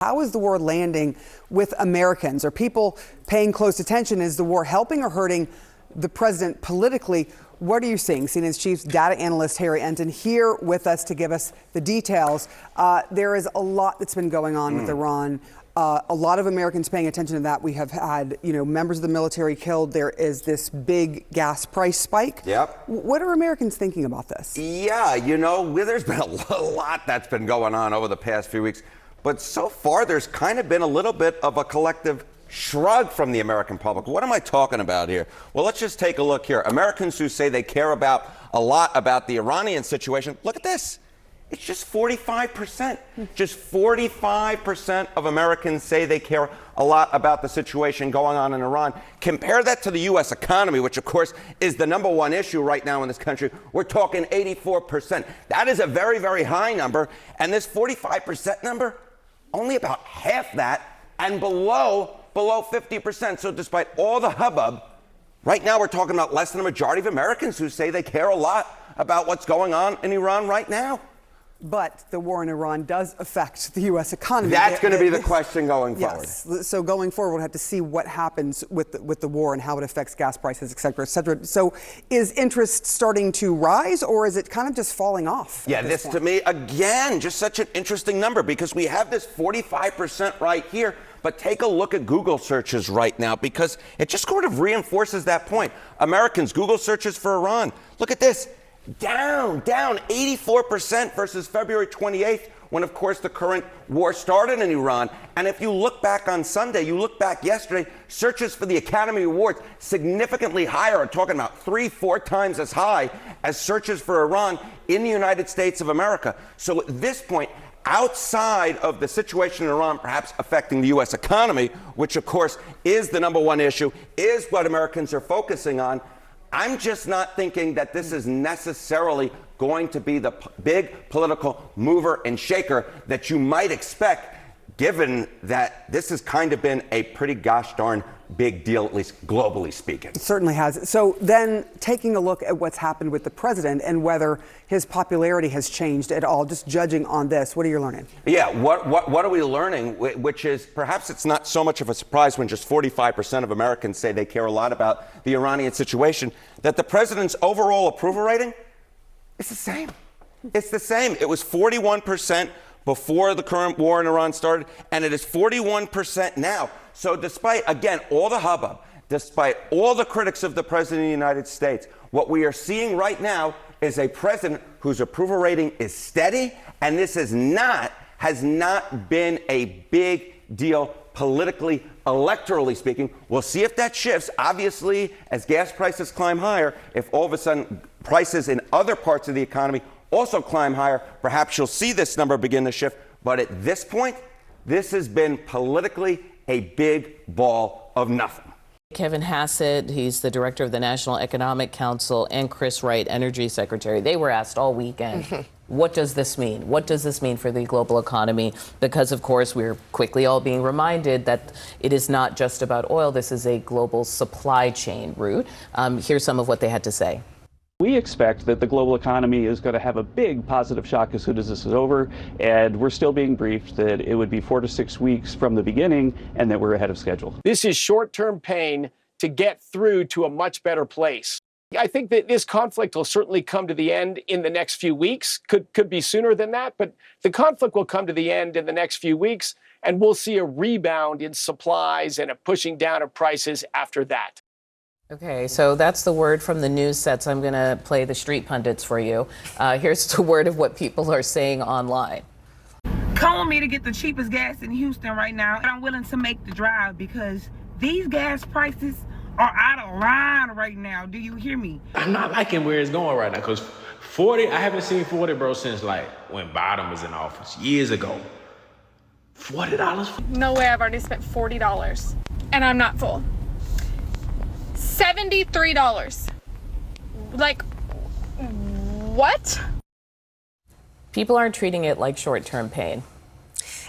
How is the war landing with Americans? Are people paying close attention? Is the war helping or hurting the president politically? What are you seeing? CNN's chief data analyst Harry Enten here with us to give us the details. There is a lot that's been going on with Iran. A lot of Americans paying attention to that. We have had, members of the military killed. There is this big gas price spike. Yep. What are Americans thinking about this? Yeah, there's been a lot that's been going on over the past few weeks. But so far, there's kind of been a little bit of a collective shrug from the American public. What am I talking about here? Well, let's just take a look here. Americans who say they care a lot about the Iranian situation, look at this. It's just 45%. Just 45% of Americans say they care a lot about the situation going on in Iran. Compare that to the U.S. economy, which, of course, is the number one issue right now in this country. We're talking 84%. That is a very, very high number. And this 45% number, only about half that and below 50%. So despite all the hubbub, right now we're talking about less than a majority of Americans who say they care a lot about what's going on in Iran right now. But the war in Iran does affect the U.S. economy. That's going to be the question going forward. Yes. So going forward, we'll have to see what happens with the war and how it affects gas prices, et cetera, et cetera. So is interest starting to rise, or is it kind of just falling off? Yeah, this to me, again, just such an interesting number, because we have this 45% right here. But take a look at Google searches right now, because it just sort of reinforces that point. Americans, Google searches for Iran. Look at this. Down 84% versus February 28th, when, of course, the current war started in Iran. And if you look back on Sunday, you look back yesterday, searches for the Academy Awards significantly higher, are talking about 3-4 times as high as searches for Iran in the United States of America. So at this point, outside of the situation in Iran perhaps affecting the U.S. economy, which, of course, is the number one issue, is what Americans are focusing on, I'm just not thinking that this is necessarily going to be the big political mover and shaker that you might expect, given that this has kind of been a pretty gosh darn big deal, at least globally speaking. It certainly has. So then taking a look at what's happened with the president and whether his popularity has changed at all, just judging on this, what are you learning? Yeah, what are we learning? Which is, perhaps it's not so much of a surprise when just 45% of Americans say they care a lot about the Iranian situation, that the president's overall approval rating is the same. It's the same. It was 41% before the current war in Iran started, and it is 41% now. So despite, again, all the hubbub, despite all the critics of the president of the United States, what we are seeing right now is a president whose approval rating is steady, and this has not been a big deal politically, electorally speaking. We'll see if that shifts. Obviously, as gas prices climb higher, if all of a sudden prices in other parts of the economy also climb higher, perhaps you'll see this number begin to shift. But at this point, this has been politically a big ball of nothing. Kevin Hassett, he's the director of the National Economic Council, and Chris Wright, Energy Secretary. They were asked all weekend, what does this mean? What does this mean for the global economy? Because, of course, we're quickly all being reminded that it is not just about oil. This is a global supply chain route. Here's some of what they had to say. We expect that the global economy is going to have a big positive shock as soon as this is over, and we're still being briefed that it would be 4 to 6 weeks from the beginning and that we're ahead of schedule. This is short-term pain to get through to a much better place. I think that this conflict will certainly come to the end in the next few weeks. Could be sooner than that, but the conflict will come to the end in the next few weeks, and we'll see a rebound in supplies and a pushing down of prices after that. Okay, so that's the word from the news sets. I'm going to play the street pundits for you. Here's the word of what people are saying online. Call me to get the cheapest gas in Houston right now, and I'm willing to make the drive because these gas prices are out of line right now. Do you hear me? I'm not liking where it's going right now because 40, I haven't seen 40, bro, since like when Biden was in office years ago. $40? No way, I've already spent $40 and I'm not full. $73. Like, what? People aren't treating it like short-term pain.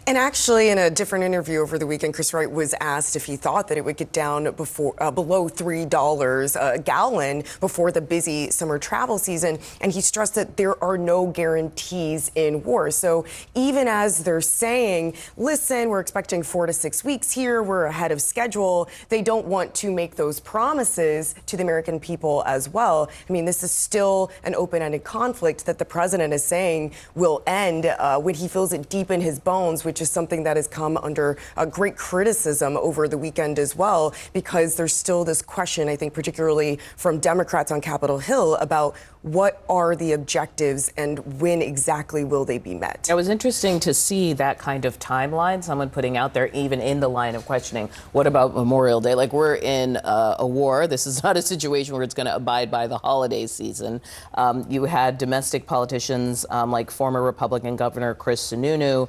And actually, in a different interview over the weekend, Chris Wright was asked if he thought that it would get down below $3 a gallon before the busy summer travel season. And he stressed that there are no guarantees in war. So even as they're saying, listen, we're expecting 4 to 6 weeks here, we're ahead of schedule, they don't want to make those promises to the American people as well. I mean, this is still an open-ended conflict that the president is saying will end when he feels it deep in his bones, which is something that has come under great criticism over the weekend as well, because there's still this question, I think, particularly from Democrats on Capitol Hill about what are the objectives and when exactly will they be met. It was interesting to see that kind of timeline, someone putting out there, even in the line of questioning, what about Memorial Day? Like, we're in a war. This is not a situation where it's going to abide by the holiday season. You had domestic politicians like former Republican Governor Chris Sununu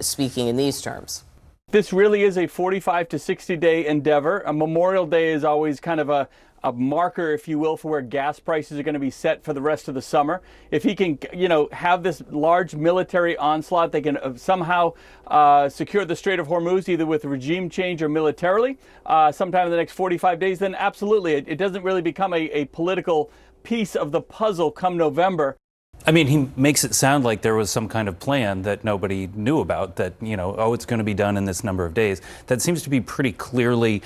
speaking in these terms. This really is a 45 to 60 day endeavor. A Memorial Day is always kind of a marker, if you will, for where gas prices are going to be set for the rest of the summer. If he can, have this large military onslaught, they can somehow secure the Strait of Hormuz, either with regime change or militarily, sometime in the next 45 days, then absolutely. It doesn't really become a political piece of the puzzle come November. I mean, he makes it sound like there was some kind of plan that nobody knew about, that, it's going to be done in this number of days. That seems to be pretty clearly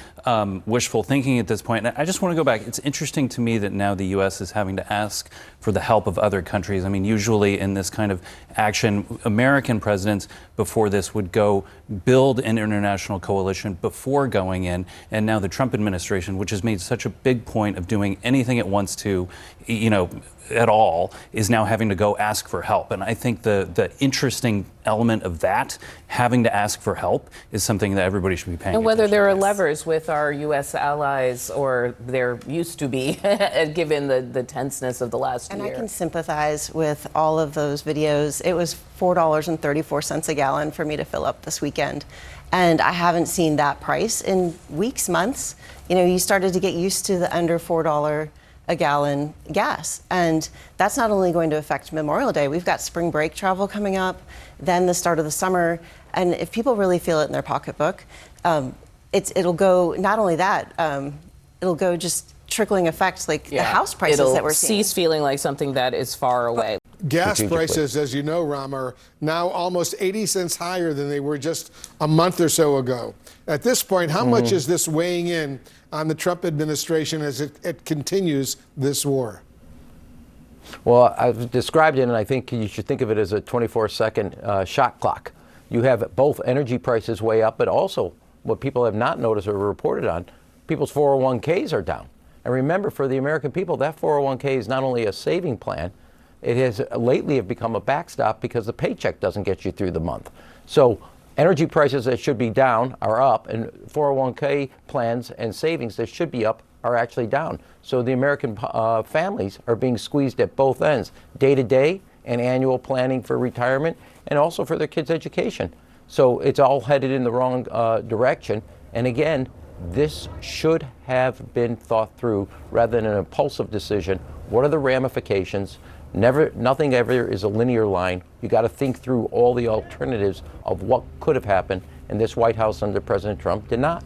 wishful thinking at this point. And I just want to go back. It's interesting to me that now the U.S. is having to ask for the help of other countries. I mean, usually in this kind of action, American presidents before this would go build an international coalition before going in. And now the Trump administration, which has made such a big point of doing anything it wants to, at all, is now having to go ask for help. And I think the interesting element of that, having to ask for help, is something that everybody should be paying attention to. And whether there are levers with our U.S. allies, or there used to be, given the tenseness of the last year. And I can sympathize with all of those videos. It was $4.34 a gallon for me to fill up this weekend. And I haven't seen that price in weeks, months. You started to get used to the under $4 a gallon gas. And that's not only going to affect Memorial Day, we've got spring break travel coming up, then the start of the summer. And if people really feel it in their pocketbook, it'll go, not only that, it'll go just trickling effects like the house prices that we're seeing. It'll cease feeling like something that is far away. Gas prices, as you know, Ram, are now almost 80 cents higher than they were just a month or so ago. At this point, how much is this weighing in on the Trump administration as it continues this war? Well, I've described it, and I think you should think of it as a 24-second shot clock. You have both energy prices way up, but also what people have not noticed or reported on, people's 401ks are down. And remember, for the American people, that 401k is not only a saving plan, it has lately have become a backstop because the paycheck doesn't get you through the month. So energy prices that should be down are up, and 401k plans and savings that should be up are actually down. So the American families are being squeezed at both ends, day-to-day and annual planning for retirement, and also for their kids' education. So it's all headed in the wrong direction. And again, this should have been thought through rather than an impulsive decision. What are the ramifications? Nothing ever is a linear line. You got to think through all the alternatives of what could have happened, and this White House under President Trump did not.